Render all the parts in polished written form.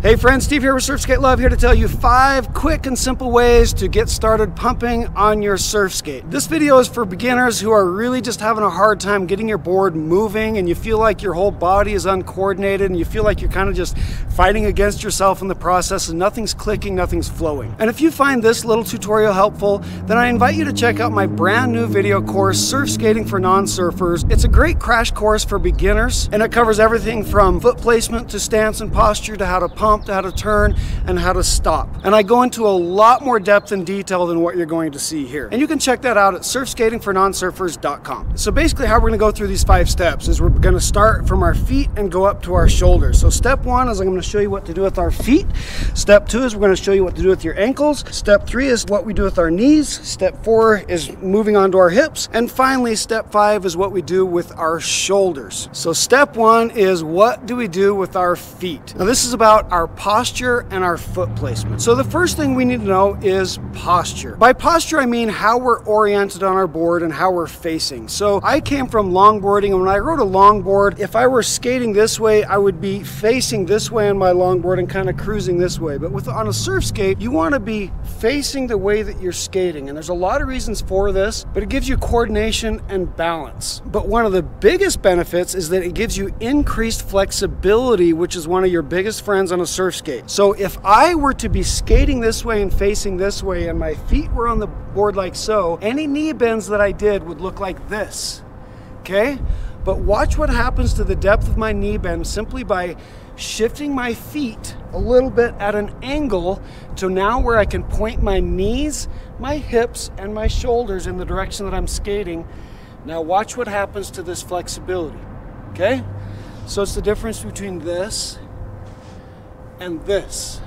Hey friends, Steve here with Surfskatelove, here to tell you 5 quick and simple ways to get started pumping on your surf skate. This video is for beginners who are really just having a hard time getting your board moving and you feel like your whole body is uncoordinated and you feel like you're kind of just fighting against yourself in the process and nothing's clicking, nothing's flowing. And if you find this little tutorial helpful, then I invite you to check out my brand new video course, Surfskating for Non-Surfers. It's a great crash course for beginners and it covers everything from foot placement to stance and posture to how to pump, to how to turn, and how to stop. And I go into a lot more depth and detail than what you're going to see here. And you can check that out at surfskatingfornonsurfers.com. So basically how we're going to go through these 5 steps is we're going to start from our feet and go up to our shoulders. So step 1 is I'm going to show you what to do with our feet. Step 2 is we're going to show you what to do with your ankles. Step 3 is what we do with our knees. Step 4 is moving on to our hips. And finally, step 5 is what we do with our shoulders. So step 1 is what do we do with our feet? Now this is about our posture and our foot placement. So the first thing we need to know is posture. By posture, I mean how we're oriented on our board and how we're facing. So I came from longboarding, and when I rode a longboard, if I were skating this way, I would be facing this way on my longboard and kind of cruising this way. But on a surf skate, you want to be facing the way that you're skating. And there's a lot of reasons for this, but it gives you coordination and balance. But one of the biggest benefits is that it gives you increased flexibility, which is one of your biggest friends on a surf skate. So if I were to be skating this way and facing this way and my feet were on the board like so, any knee bends that I did would look like this, okay? But watch what happens to the depth of my knee bend simply by shifting my feet a little bit at an angle to now where I can point my knees, my hips, and my shoulders in the direction that I'm skating. Now watch what happens to this flexibility, okay? So it's the difference between this and this.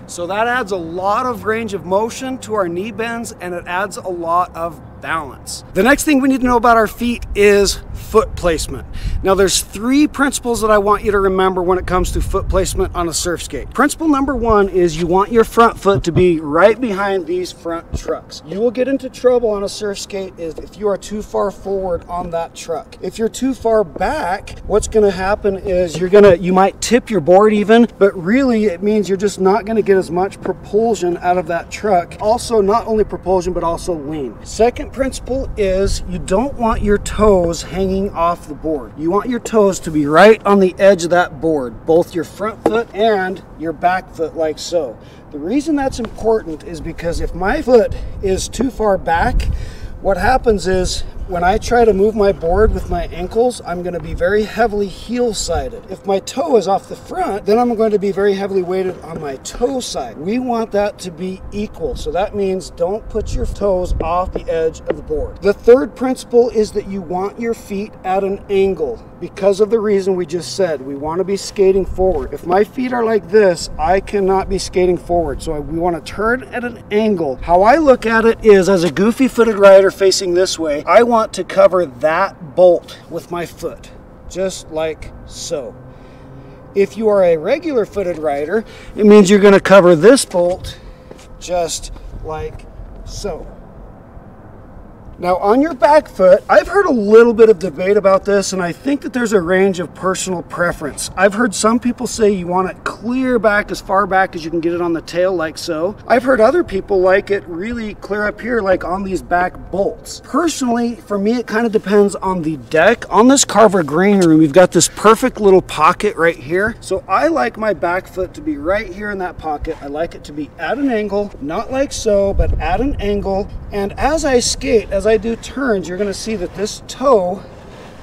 So that adds a lot of range of motion to our knee bends and it adds a lot of balance. The next thing we need to know about our feet is foot placement. Now there's 3 principles that I want you to remember when it comes to foot placement on a surf skate. Principle number 1 is you want your front foot to be right behind these front trucks. You will get into trouble on a surf skate if you are too far forward on that truck. If you're too far back, what's going to happen is you might tip your board even, but really it means you're just not going to get as much propulsion out of that truck. Also, not only propulsion, but also lean. Second principle is you don't want your toes hanging off the board. You want your toes to be right on the edge of that board, both your front foot and your back foot like so. The reason that's important is because if my foot is too far back, what happens is when I try to move my board with my ankles, I'm going to be very heavily heel-sided. If my toe is off the front, then I'm going to be very heavily weighted on my toe side. We want that to be equal. So that means don't put your toes off the edge of the board. The third principle is that you want your feet at an angle because of the reason we just said. We want to be skating forward. If my feet are like this, I cannot be skating forward. So we want to turn at an angle. How I look at it is as a goofy-footed rider facing this way, I want to cover that bolt with my foot, just like so. If you are a regular footed rider, it means you're going to cover this bolt just like so. Now on your back foot, I've heard a little bit of debate about this and I think that there's a range of personal preference. I've heard some people say you want it clear back as far back as you can get it on the tail like so. I've heard other people like it really clear up here like on these back bolts. Personally, for me it kind of depends on the deck. On this Carver green room, we've got this perfect little pocket right here. So I like my back foot to be right here in that pocket. I like it to be at an angle, not like so, but at an angle. And as I skate, as I do turns, you're going to see that this toe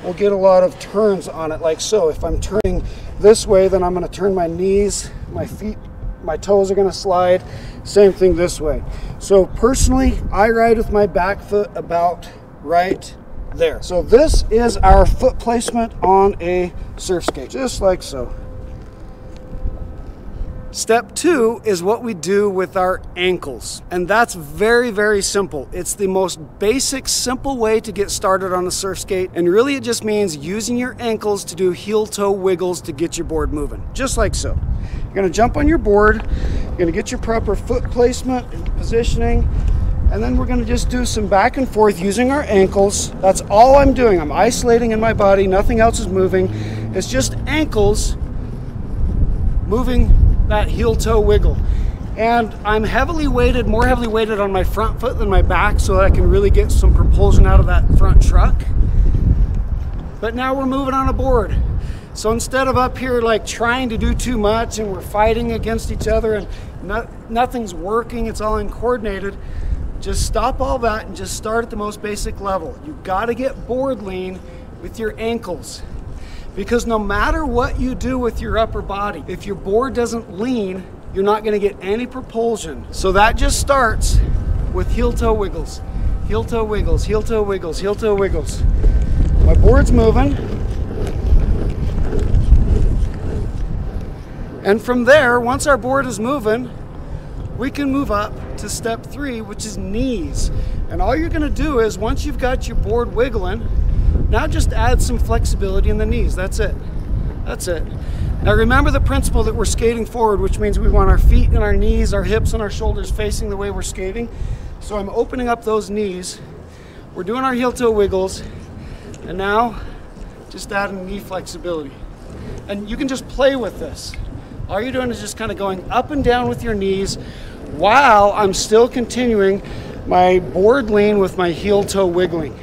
will get a lot of turns on it like so. If I'm turning this way, then I'm going to turn my knees, my feet, my toes are going to slide. Same thing this way. So personally, I ride with my back foot about right there. So this is our foot placement on a surf skate, just like so. Step 2 is what we do with our ankles. And that's very, very simple. It's the most basic, simple way to get started on a surf skate. And really it just means using your ankles to do heel-toe wiggles to get your board moving. Just like so. You're gonna jump on your board, you're gonna get your proper foot placement and positioning, and then we're gonna just do some back and forth using our ankles. That's all I'm doing. I'm isolating in my body, nothing else is moving. It's just ankles moving that heel-toe wiggle. And I'm more heavily weighted on my front foot than my back so that I can really get some propulsion out of that front truck. But now we're moving on a board. So instead of up here like trying to do too much and we're fighting against each other and nothing's working, it's all uncoordinated, just stop all that and just start at the most basic level. You gotta get board lean with your ankles. Because no matter what you do with your upper body, if your board doesn't lean, you're not gonna get any propulsion. So that just starts with heel-toe wiggles. Heel-toe wiggles, heel-toe wiggles, heel-toe wiggles. My board's moving. And from there, once our board is moving, we can move up to step 3, which is knees. And all you're gonna do is, once you've got your board wiggling, now just add some flexibility in the knees. That's it. That's it. Now remember the principle that we're skating forward, which means we want our feet and our knees, our hips and our shoulders facing the way we're skating. So I'm opening up those knees. We're doing our heel-toe wiggles. And now, just adding knee flexibility. And you can just play with this. All you're doing is just kind of going up and down with your knees while I'm still continuing my board lean with my heel-toe wiggling.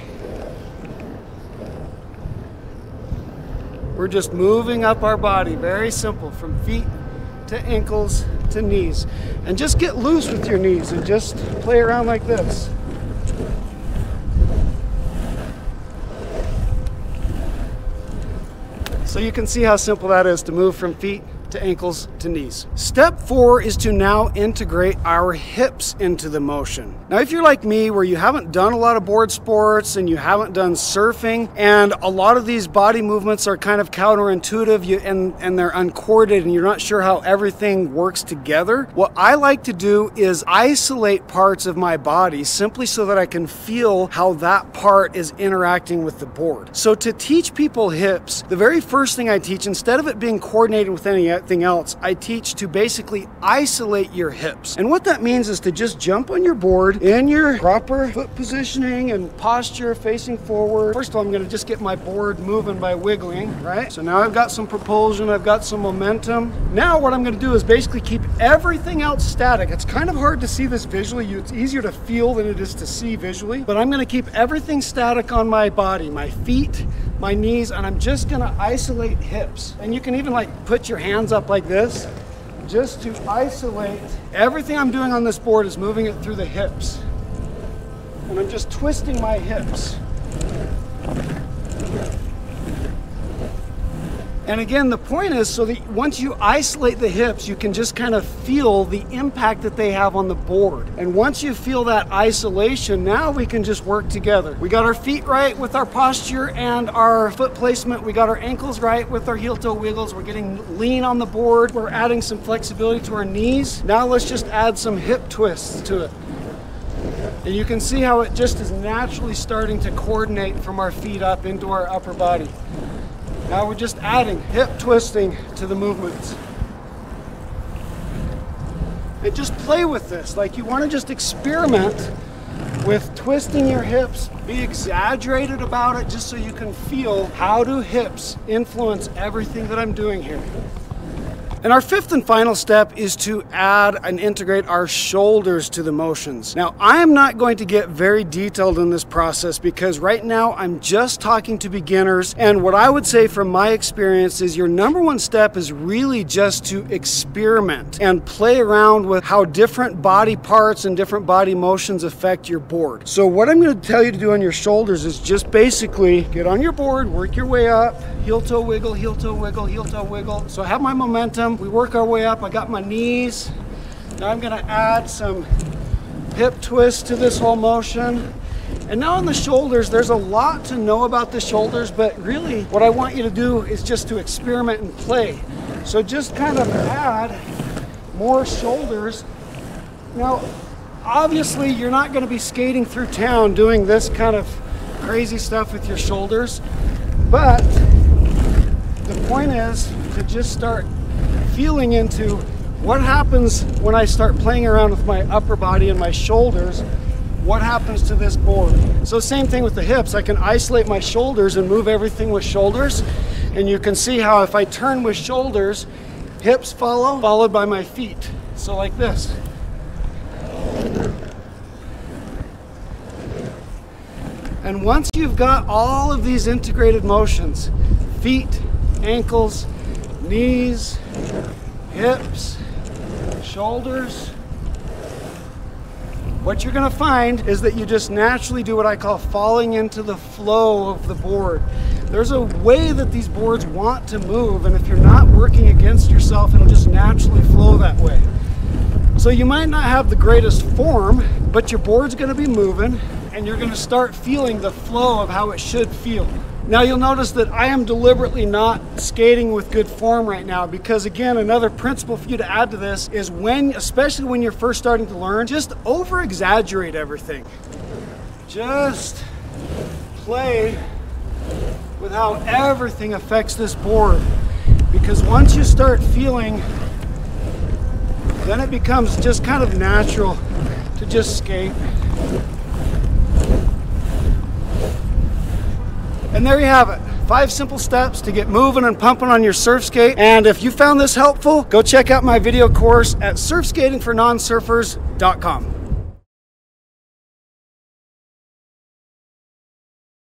We're just moving up our body, very simple, from feet to ankles to knees. And just get loose with your knees and just play around like this. So you can see how simple that is to move from feet to ankles to knees. Step 4 is to now integrate our hips into the motion. Now, if you're like me, where you haven't done a lot of board sports and you haven't done surfing, and a lot of these body movements are kind of counterintuitive and they're uncoordinated and you're not sure how everything works together, what I like to do is isolate parts of my body simply so that I can feel how that part is interacting with the board. So to teach people hips, the very first thing I teach, instead of it being coordinated with anything else, I teach to basically isolate your hips. And what that means is to just jump on your board in your proper foot positioning and posture facing forward. First of all, I'm going to just get my board moving by wiggling, right? So now I've got some propulsion, I've got some momentum. Now what I'm going to do is basically keep everything else static. It's kind of hard to see this visually. It's easier to feel than it is to see visually, but I'm going to keep everything static on my body, my feet, my knees, and I'm just going to isolate hips. And you can even like put your hands up like this just to isolate. Everything I'm doing on this board is moving it through the hips. And I'm just twisting my hips. And again, the point is so that once you isolate the hips, you can just kind of feel the impact that they have on the board. And once you feel that isolation, now we can just work together. We got our feet right with our posture and our foot placement. We got our ankles right with our heel-toe wiggles. We're getting lean on the board. We're adding some flexibility to our knees. Now let's just add some hip twists to it. And you can see how it just is naturally starting to coordinate from our feet up into our upper body. Now we're just adding hip twisting to the movements. And just play with this. Like, you want to just experiment with twisting your hips. Be exaggerated about it just so you can feel how do hips influence everything that I'm doing here. And our fifth and final step is to add and integrate our shoulders to the motions. Now, I'm not going to get very detailed in this process because right now I'm just talking to beginners. And what I would say from my experience is your number one step is really just to experiment and play around with how different body parts and different body motions affect your board. So what I'm going to tell you to do on your shoulders is just basically get on your board, work your way up, heel-toe wiggle, heel-toe wiggle, heel-toe wiggle. So I have my momentum. We work our way up. I got my knees. Now I'm going to add some hip twist to this whole motion. And now on the shoulders, there's a lot to know about the shoulders, but really what I want you to do is just to experiment and play. So just kind of add more shoulders. Now, obviously you're not going to be skating through town doing this kind of crazy stuff with your shoulders, but the point is to just start feeling into what happens when I start playing around with my upper body and my shoulders. What happens to this board? So same thing with the hips. I can isolate my shoulders and move everything with shoulders. And you can see how if I turn with shoulders, hips follow, followed by my feet. So like this. And once you've got all of these integrated motions, feet, ankles, knees, hips, shoulders, what you're gonna find is that you just naturally do what I call falling into the flow of the board. There's a way that these boards want to move, and if you're not working against yourself, it'll just naturally flow that way. So you might not have the greatest form, but your board's gonna be moving, and you're gonna start feeling the flow of how it should feel. Now you'll notice that I am deliberately not skating with good form right now, because again, another principle for you to add to this is especially when you're first starting to learn, just over-exaggerate everything. Just play with how everything affects this board, because once you start feeling, then it becomes just kind of natural to just skate. And there you have it. 5 simple steps to get moving and pumping on your surf skate. And if you found this helpful, go check out my video course at surfskatingfornonsurfers.com.